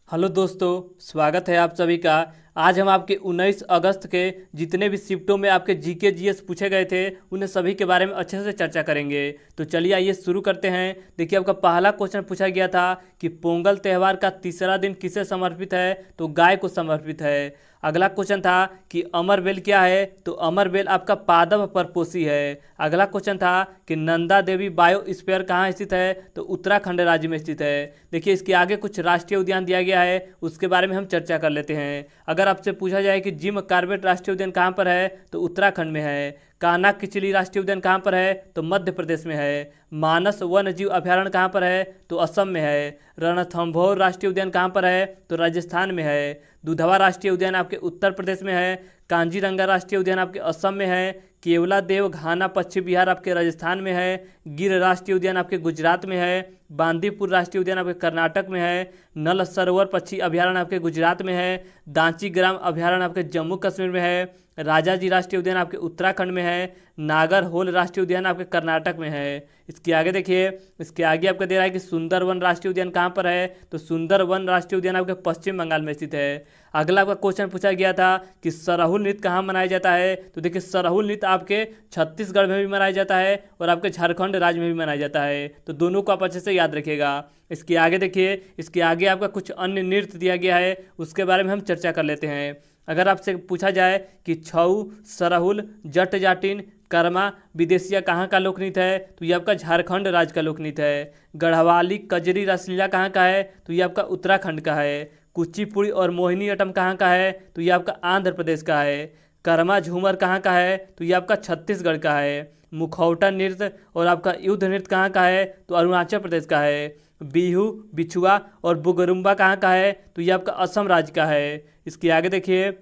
Hello दोस्तों, स्वागत है आप सभी का। आज हम आपके 19 अगस्त के जितने भी शिफ्टों में आपके जीके जीएस पूछे गए थे उन्हें सभी के बारे में अच्छे से चर्चा करेंगे। तो चलिए आइए शुरू करते हैं। देखिए, आपका पहला क्वेश्चन पूछा गया था कि पोंगल त्यौहार का तीसरा दिन किसे समर्पित है, तो गाय को समर्पित है। अगला क्वेश्चन था कि अमरबेल क्या है, तो अमरबेल आपका पादप परपोषी है। अगला क्वेश्चन था कि नंदा देवी बायोस्फीयर कहाँ स्थित है, तो उत्तराखंड राज्य में स्थित है। देखिए, इसके आगे कुछ राष्ट्रीय उद्यान दिया गया है, उसके बारे में हम चर्चा कर लेते हैं। अगर आपसे पूछा जाए कि जिम कार्बेट राष्ट्रीय उद्यान कहाँ पर है, तो उत्तराखंड में है। कान्हा किचली राष्ट्रीय उद्यान कहाँ पर है, तो मध्य प्रदेश में है। मानस वन्य जीव अभयारण्य कहाँ पर है, तो असम में है। रणथंभौर राष्ट्रीय उद्यान कहाँ पर है, तो राजस्थान में है। दुधवा राष्ट्रीय उद्यान आपके उत्तर प्रदेश में है। कांजीरंगा राष्ट्रीय उद्यान आपके असम में है। केवला देव घाना पश्चिम बिहार आपके राजस्थान में है। गिर राष्ट्रीय उद्यान आपके गुजरात में है। बांदीपुर राष्ट्रीय उद्यान आपके कर्नाटक में है। नल सरोवर पक्षी अभयारण्य आपके गुजरात में है। दांची ग्राम अभयारण्य आपके जम्मू कश्मीर में है। राजाजी राष्ट्रीय उद्यान आपके उत्तराखंड में है। नागरहोल राष्ट्रीय उद्यान आपके कर्नाटक में है। इसके आगे देखिए, इसके आगे आपका दे रहा है कि सुंदरवन राष्ट्रीय उद्यान कहाँ पर है, तो सुंदरवन राष्ट्रीय उद्यान आपके पश्चिम बंगाल में स्थित है। अगला आपका क्वेश्चन पूछा गया था कि सरहुल नृत्य कहाँ मनाया जाता है, तो देखिए सरहुल नृत्य आपके छत्तीसगढ़ में भी मनाया जाता है और आपके झारखंड राज्य में भी मनाया जाता है। तो दोनों को आप अच्छे से याद रखिएगा। इसके आगे देखिए, इसके आगे आपका कुछ अन्य नृत्य दिया गया है, उसके बारे में हम चर्चा कर लेते हैं। अगर आपसे पूछा जाए कि छऊ, सरहुल, जट जाटिन, कर्मा विदेशिया कहाँ का लोक नृत्य है, तो ये आपका झारखंड राज्य का लोक नृत्य है। गढ़वाली कजरी रसलीला कहाँ का है, तो ये आपका उत्तराखंड का है। कुचिपुड़ी और मोहिनी अट्टम कहाँ का है, तो ये आपका आंध्र प्रदेश का है। कर्मा झूमर कहाँ का है, तो ये आपका छत्तीसगढ़ का है। मुखौटा नृत्य और आपका युद्ध नृत्य कहाँ का है, तो अरुणाचल प्रदेश का है। बिहू, बिछुआ और बुगरुम्बा कहाँ का है, तो ये आपका असम राज्य का है। इसके आगे देखिए,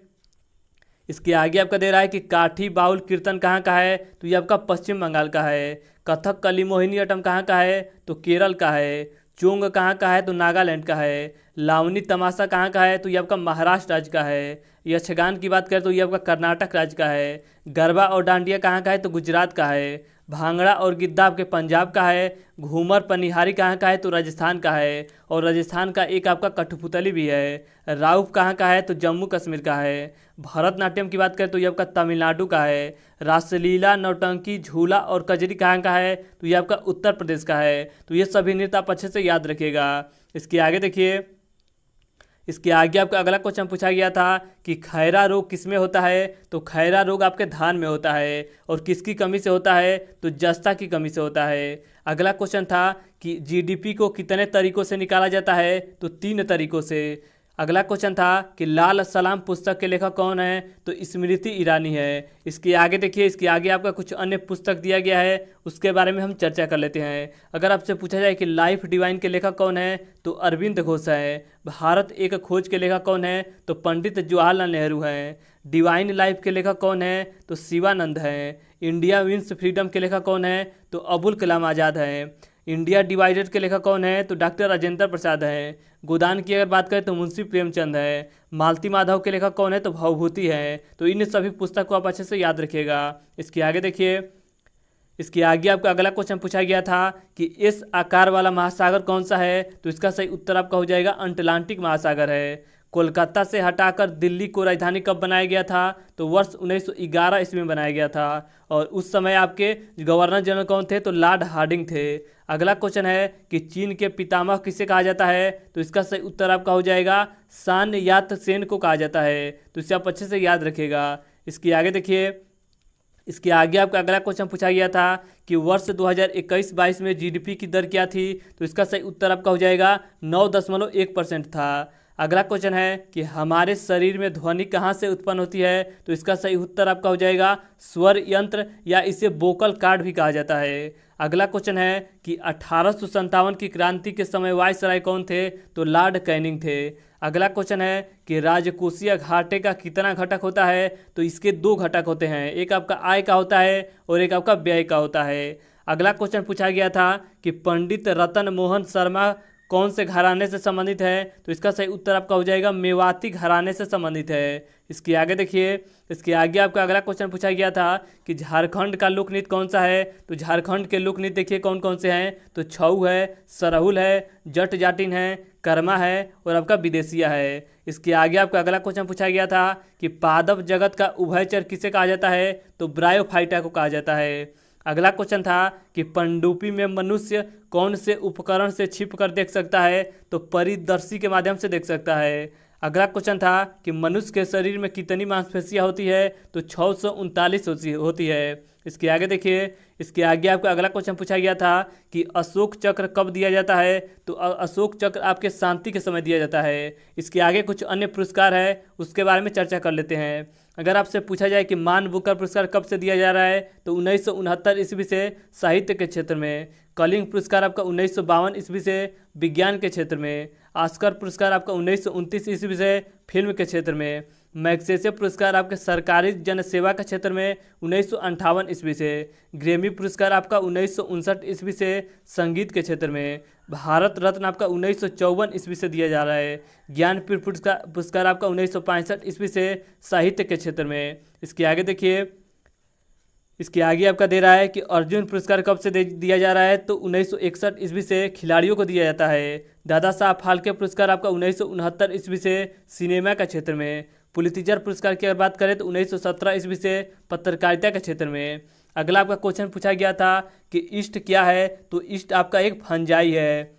इसके आगे आपका दे रहा है कि काठी बाउल कीर्तन कहाँ का है, तो ये आपका पश्चिम बंगाल का है। कथक कली मोहिनी अट्टम कहाँ का है, तो केरल का है। चोंग कहाँ का है, तो नागालैंड का है। लावनी तमाशा कहाँ का है, तो ये आपका महाराष्ट्र राज्य का है। यक्षगान की बात करें तो ये आपका कर्नाटक राज्य का है। गरबा और डांडिया कहाँ का है, तो गुजरात का है। भांगड़ा और गिद्दा आपके पंजाब का है। घूमर पनिहारी कहाँ का है, तो राजस्थान का है। और राजस्थान का एक आपका कठपुतली भी है। राउफ कहाँ का है, तो जम्मू कश्मीर का है। भरतनाट्यम की बात करें तो ये आपका तमिलनाडु का है। रासलीला, नौटंकी, झूला और कजरी कहाँ का है, तो ये आपका उत्तर प्रदेश का है। तो ये सभी नृत्य आप अच्छे से याद रखिएगा। इसके आगे देखिए, इसके आगे आपका अगला क्वेश्चन पूछा गया था कि खैरा रोग किसमें होता है, तो खैरा रोग आपके धान में होता है। और किसकी कमी से होता है, तो जस्ता की कमी से होता है। अगला क्वेश्चन था कि जीडीपी को कितने तरीकों से निकाला जाता है, तो 3 तरीकों से। अगला क्वेश्चन था कि लाल सलाम पुस्तक के लेखक कौन है, तो स्मृति ईरानी है। इसके आगे देखिए, इसके आगे आपका कुछ अन्य पुस्तक दिया गया है, उसके बारे में हम चर्चा कर लेते हैं। अगर आपसे पूछा जाए कि लाइफ डिवाइन के लेखक कौन है, तो अरविंद घोष है। भारत एक खोज के लेखक कौन है, तो पंडित जवाहरलाल नेहरू हैं। डिवाइन लाइफ के लेखक कौन है, तो शिवानंद हैं। इंडिया विंस फ्रीडम के लेखक कौन है, तो अबुल कलाम आज़ाद हैं। इंडिया डिवाइडेड के लेखक कौन है, तो डॉक्टर राजेंद्र प्रसाद हैं। गोदान की अगर बात करें तो मुंशी प्रेमचंद है। मालती माधव के लेखक कौन है, तो भवभूति है। तो इन सभी पुस्तक को आप अच्छे से याद रखिएगा। इसके आगे देखिए, इसके आगे आपका अगला क्वेश्चन पूछा गया था कि इस आकार वाला महासागर कौन सा है, तो इसका सही उत्तर आपका हो जाएगा अटलांटिक महासागर है। कोलकाता से हटाकर दिल्ली को राजधानी कब बनाया गया था, तो वर्ष 1911 ईस्वी में बनाया गया था। और उस समय आपके गवर्नर जनरल कौन थे, तो लॉर्ड हार्डिंग थे। अगला क्वेश्चन है कि चीन के पितामह किसे कहा जाता है, तो इसका सही उत्तर आपका हो जाएगा सान यात सेन को कहा जाता है। तो इसे आप अच्छे से याद रखिएगा। इसके आगे देखिए, इसके आगे आपका अगला क्वेश्चन पूछा गया था कि वर्ष 2021-22 में जीडीपी की दर क्या थी, तो इसका सही उत्तर आपका हो जाएगा 9.1% था। अगला क्वेश्चन है कि हमारे शरीर में ध्वनि कहाँ से उत्पन्न होती है, तो इसका सही उत्तर आपका हो जाएगा स्वर यंत्र, या इसे वोकल कार्ड भी कहा जाता है। अगला क्वेश्चन है कि 1857 की क्रांति के समय वायसराय कौन थे, तो लॉर्ड कैनिंग थे। अगला क्वेश्चन है कि राजकोषीय घाटे का कितना घटक होता है, तो इसके 2 घटक होते हैं। एक आपका आय का होता है और एक आपका व्यय का होता है। अगला क्वेश्चन पूछा गया था कि पंडित रतन मोहन शर्मा कौन से घराने से संबंधित है? तो इसका सही उत्तर आपका हो जाएगा मेवाती घराने से संबंधित है। इसके आगे देखिए, इसके आगे आपका अगला क्वेश्चन पूछा गया था कि झारखंड का लोक नृत्य कौन सा है? तो झारखंड के लोक नृत्य देखिए कौन कौन से हैं। तो छऊ है, सरहुल है, जट जाटिन है, कर्मा है और आपका विदेशिया है। इसके आगे आपका अगला क्वेश्चन पूछा गया था कि पादप जगत का उभयचर किसे कहा जाता है? तो ब्रायोफाइटा को कहा जाता है। अगला क्वेश्चन था कि पनडुब्बी में मनुष्य कौन से उपकरण से छिप कर देख सकता है? तो परिदर्शी के माध्यम से देख सकता है। अगला क्वेश्चन था कि मनुष्य के शरीर में कितनी मांसपेशियां होती है? तो 639 होती है। इसके आगे देखिए, इसके आगे आपका अगला क्वेश्चन पूछा गया था कि अशोक चक्र कब दिया जाता है? तो अशोक चक्र आपके शांति के समय दिया जाता है। इसके आगे कुछ अन्य पुरस्कार है, उसके बारे में चर्चा कर लेते हैं। अगर आपसे पूछा जाए कि मान बुकर पुरस्कार कब से दिया जा रहा है? तो 1969 ईस्वी से साहित्य के क्षेत्र में। कलिंग पुरस्कार आपका 1952 ईस्वी से विज्ञान के क्षेत्र में। ऑस्कर पुरस्कार आपका 1929 ईस्वी से फिल्म के क्षेत्र में। मैग्सेसे पुरस्कार आपके सरकारी जनसेवा के क्षेत्र में 1958 ईस्वी से। ग्रैमी पुरस्कार आपका 1959 ईस्वी से संगीत के क्षेत्र में। भारत रत्न आपका 1954 ईस्वी से दिया जा रहा है। ज्ञानपीठ पुरस्कार आपका 1965 ईस्वी से साहित्य के क्षेत्र में। इसके आगे देखिए, इसके आगे आपका दे रहा है कि अर्जुन पुरस्कार कब से दिया जा रहा है? तो 1961 ईस्वी से खिलाड़ियों को दिया जाता है। दादा साहब फाल्के पुरस्कार आपका 1969 ईस्वी से सिनेमा का क्षेत्र में। पुलित्जर पुरस्कार की अगर बात करें तो 1917 ईस्वी से पत्रकारिता के क्षेत्र में। अगला आपका क्वेश्चन पूछा गया था कि ईस्ट क्या है? तो ईस्ट आपका एक फंजाई है।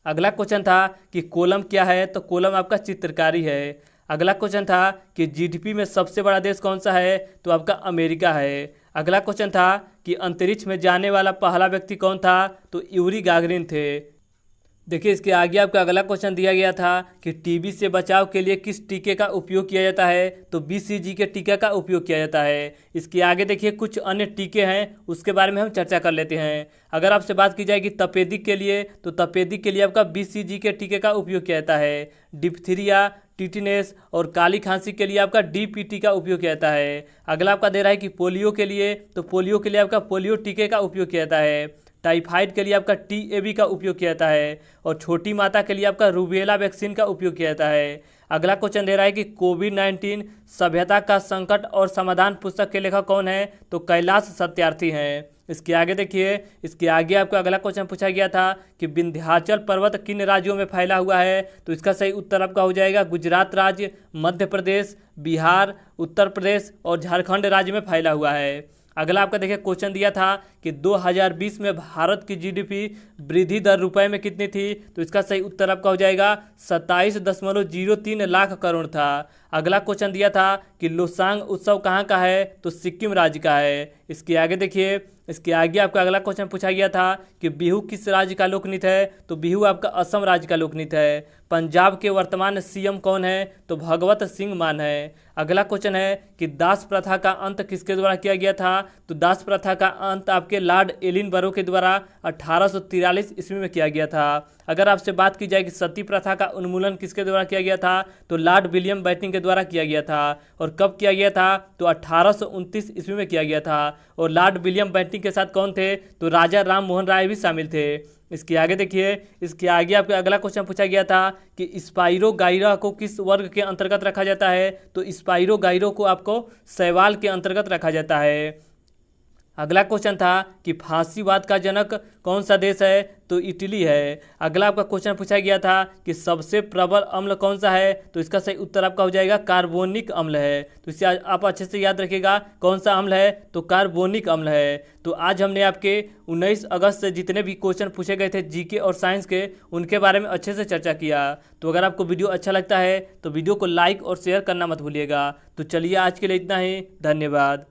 अगला क्वेश्चन था कि कोलम क्या है? तो कोलम आपका चित्रकारी है। अगला क्वेश्चन था कि जीडीपी में सबसे बड़ा देश कौन सा है? तो आपका अमेरिका है। अगला क्वेश्चन था कि अंतरिक्ष में जाने वाला पहला व्यक्ति कौन था? तो यूरी गागरिन थे। देखिए, इसके आगे आपका अगला क्वेश्चन दिया गया था कि टीबी से बचाव के लिए किस टीके का उपयोग किया जाता है? तो बीसीजी के टीके का उपयोग किया जाता है। इसके आगे देखिए कुछ अन्य टीके हैं, उसके बारे में हम चर्चा कर लेते हैं। अगर आपसे बात की जाएगी तपेदिक के लिए, तो तपेदिक के लिए आपका बीसीजी के टीके का उपयोग किया जाता है। डिप्थीरिया, टिटनेस और काली खांसी के लिए आपका डीपीटी का उपयोग किया जाता है। अगला आपका दे रहा है कि पोलियो के लिए, तो पोलियो के लिए आपका पोलियो टीके का उपयोग किया जाता है। टाइफाइड के लिए आपका टीएबी का उपयोग किया जाता है और छोटी माता के लिए आपका रूबेला वैक्सीन का उपयोग किया जाता है। अगला क्वेश्चन दे रहा है कि कोविड-19 सभ्यता का संकट और समाधान पुस्तक के लेखक कौन है? तो कैलाश सत्यार्थी हैं। इसके आगे देखिए, इसके आगे आपको अगला क्वेश्चन पूछा गया था कि विंध्याचल पर्वत किन राज्यों में फैला हुआ है? तो इसका सही उत्तर आपका हो जाएगा गुजरात राज्य, मध्य प्रदेश, बिहार, उत्तर प्रदेश और झारखंड राज्य में फैला हुआ है। अगला आपका देखिए क्वेश्चन दिया था कि 2020 में भारत की जीडीपी वृद्धि दर रुपए में कितनी थी? तो इसका सही उत्तर आपका हो जाएगा 27.03 लाख करोड़ था। अगला क्वेश्चन दिया था कि लोसांग उत्सव कहाँ का है? तो सिक्किम राज्य का है। इसके आगे देखिए, इसके आगे आपका अगला क्वेश्चन पूछा गया था कि बिहू किस राज्य का लोक नृत्य है? तो बिहू आपका असम राज्य का लोक नृत्य है। पंजाब के वर्तमान सीएम कौन है? तो भगवत सिंह मान है। अगला क्वेश्चन है कि दास प्रथा का अंत किसके द्वारा किया गया था? तो दास प्रथा का अंत आपके लॉर्ड एलिनबरो के द्वारा 1843 ईस्वी में किया गया था। अगर आपसे बात की जाए कि सती प्रथा का उन्मूलन किसके द्वारा किया गया था? तो लॉर्ड विलियम बेंटिंक के द्वारा किया गया था। और कब किया गया था? तो 1829 ईस्वी में किया गया था। और लॉर्ड विलियम बेंटिंक के साथ कौन थे? तो राजा राम मोहन राय भी शामिल थे। इसके आगे देखिए, इसके आगे आपका अगला क्वेश्चन पूछा गया था कि स्पाइरो गाइरा को किस वर्ग के अंतर्गत रखा जाता है? तो स्पाइरो गाइरो को आपको शैवाल के अंतर्गत रखा जाता है। अगला क्वेश्चन था कि फांसीवाद का जनक कौन सा देश है? तो इटली है। अगला आपका क्वेश्चन पूछा गया था कि सबसे प्रबल अम्ल कौन सा है? तो इसका सही उत्तर आपका हो जाएगा कार्बोनिक अम्ल है। तो इसे आप अच्छे से याद रखिएगा, कौन सा अम्ल है? तो कार्बोनिक अम्ल है। तो आज हमने आपके 19 अगस्त से जितने भी क्वेश्चन पूछे गए थे जीके और साइंस के, उनके बारे में अच्छे से चर्चा किया। तो अगर आपको वीडियो अच्छा लगता है तो वीडियो को लाइक और शेयर करना मत भूलिएगा। तो चलिए आज के लिए इतना ही, धन्यवाद।